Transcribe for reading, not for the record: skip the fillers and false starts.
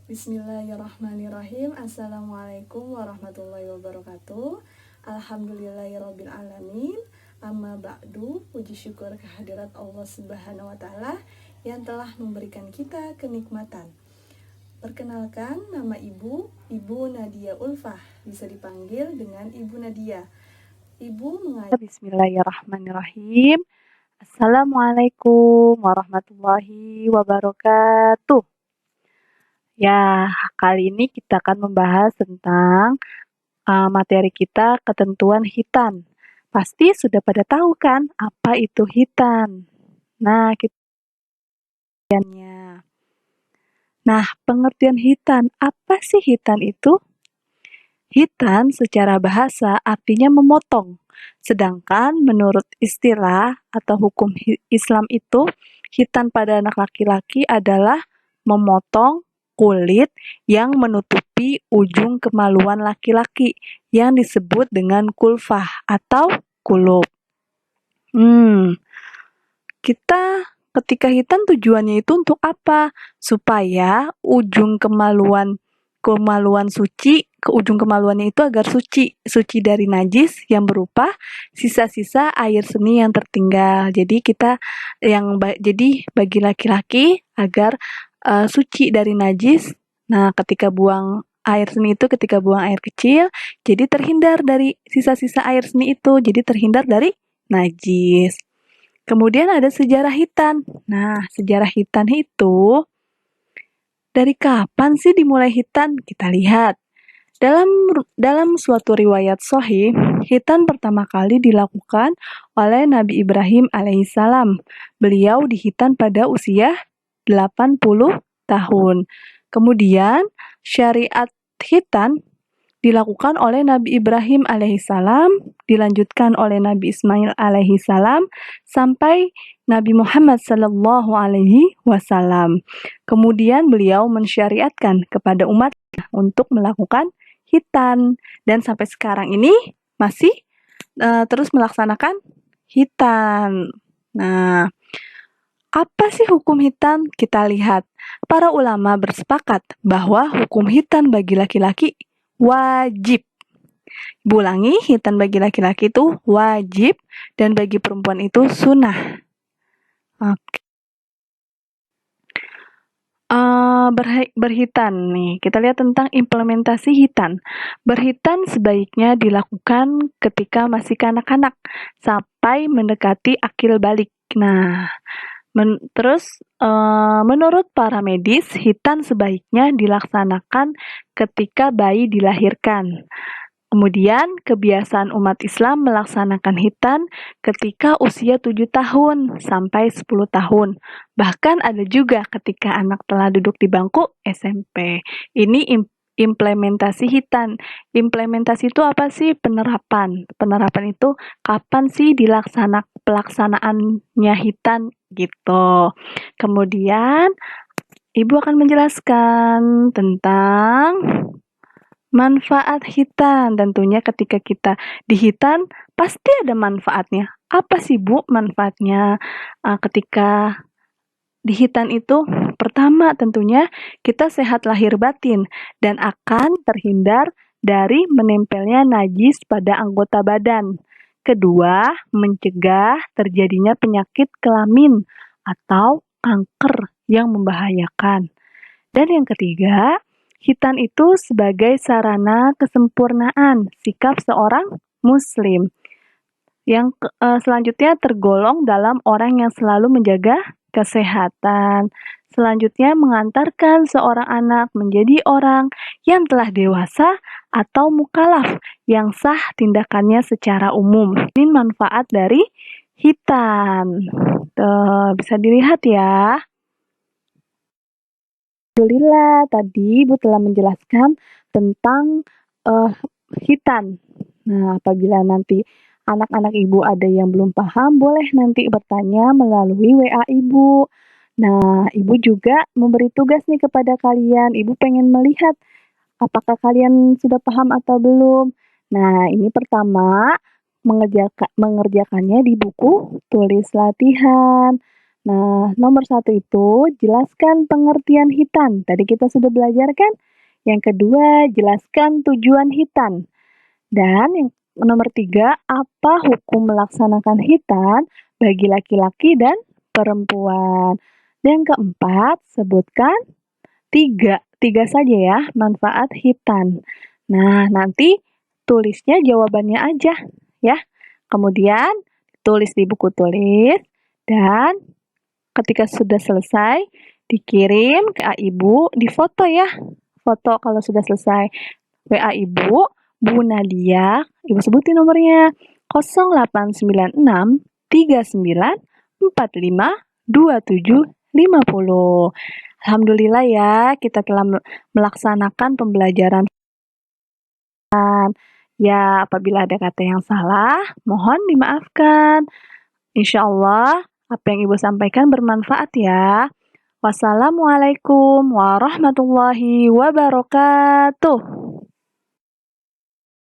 Bismillahirrahmanirrahim. Assalamualaikum warahmatullahi wabarakatuh. Alhamdulillahirabbil alamin. Amma ba'du, puji syukur kehadirat Allah Subhanahu wa taala yang telah memberikan kita kenikmatan. Perkenalkan, nama Ibu Nadia Ulfah, bisa dipanggil dengan Ibu Nadia. Ibu mengajar. Bismillahirrahmanirrahim. Assalamualaikum warahmatullahi wabarakatuh. Ya, kali ini kita akan membahas tentang materi kita, ketentuan hitan. Pasti sudah pada tahu kan apa itu hitan. Nah, pengertian hitan, apa sih hitan itu? Hitan secara bahasa artinya memotong. Sedangkan menurut istilah atau hukum Islam itu, hitan pada anak laki-laki adalah memotong kulit yang menutupi ujung kemaluan laki-laki yang disebut dengan kulfah atau kulub. Kita ketika hitan tujuannya itu untuk apa? Supaya ujung kemaluan suci, ke ujung kemaluannya itu agar suci dari najis yang berupa sisa-sisa air seni yang tertinggal. Jadi bagi laki-laki agar suci dari najis. Nah, ketika buang air seni itu, ketika buang air kecil, jadi terhindar dari sisa-sisa air seni itu, jadi terhindar dari najis. Kemudian ada sejarah hitan. Nah, sejarah hitan itu dari kapan sih dimulai hitan? Kita lihat. Dalam suatu riwayat sahih, hitan pertama kali dilakukan oleh Nabi Ibrahim alaihissalam. Beliau dihitan pada usia 80 tahun. Kemudian syariat hitan dilakukan oleh Nabi Ibrahim alaihissalam, dilanjutkan oleh Nabi Ismail alaihissalam, sampai Nabi Muhammad sallallahu alaihi wasallam. Kemudian beliau mensyariatkan kepada umatnya untuk melakukan hitan, dan sampai sekarang ini masih terus melaksanakan hitan. Nah, apa sih hukum hitan? Kita lihat. Para ulama bersepakat bahwa hukum hitan bagi laki-laki wajib. Ulangi, hitan bagi laki-laki itu wajib dan bagi perempuan itu sunnah. Oke. Berhitan nih, kita lihat tentang implementasi hitan. Berhitan sebaiknya dilakukan ketika masih kanak-kanak sampai mendekati akil balik. Nah, menurut para medis, hitan sebaiknya dilaksanakan ketika bayi dilahirkan. Kemudian, kebiasaan umat Islam melaksanakan hitan ketika usia 7 tahun sampai 10 tahun. Bahkan ada juga ketika anak telah duduk di bangku SMP. Ini implementasi hitan. Implementasi itu apa sih? Penerapan. Penerapan itu kapan sih pelaksanaannya hitan gitu. Kemudian, Ibu akan menjelaskan tentang manfaat hitan. Tentunya ketika kita dihitan, pasti ada manfaatnya. Apa sih Bu manfaatnya ketika dihitan itu? Pertama tentunya kita sehat lahir batin dan akan terhindar dari menempelnya najis pada anggota badan. Kedua, mencegah terjadinya penyakit kelamin atau kanker yang membahayakan. Dan yang ketiga, hitan itu sebagai sarana kesempurnaan sikap seorang muslim. Yang selanjutnya tergolong dalam orang yang selalu menjaga kesehatan. Selanjutnya mengantarkan seorang anak menjadi orang yang telah dewasa atau mukalaf yang sah tindakannya secara umum. Ini manfaat dari hitan. Bisa dilihat ya. Alhamdulillah, tadi Ibu telah menjelaskan tentang hitan. Nah, apabila nanti anak-anak Ibu ada yang belum paham, boleh nanti bertanya melalui WA Ibu. Nah, Ibu juga memberi tugas nih kepada kalian. Ibu pengen melihat apakah kalian sudah paham atau belum. Nah, ini pertama mengerjakannya di buku tulis latihan. Nah, nomor 1 itu jelaskan pengertian hitan. Tadi kita sudah belajar kan? Yang kedua, jelaskan tujuan hitan. Dan yang nomor 3, apa hukum melaksanakan hitan bagi laki-laki dan perempuan. Dan yang keempat, sebutkan tiga saja ya manfaat hitan. Nah, nanti tulisnya jawabannya aja ya. Kemudian tulis di buku tulis dan ketika sudah selesai dikirim ke ibu, difoto ya. Foto kalau sudah selesai. WA ibu, Bu Nadia, ibu sebutin nomornya 0896 39 45 27 50. Alhamdulillah ya, kita telah melaksanakan pembelajaran. Ya, apabila ada kata yang salah, mohon dimaafkan. Insya Allah, apa yang ibu sampaikan bermanfaat ya. Wassalamualaikum warahmatullahi wabarakatuh.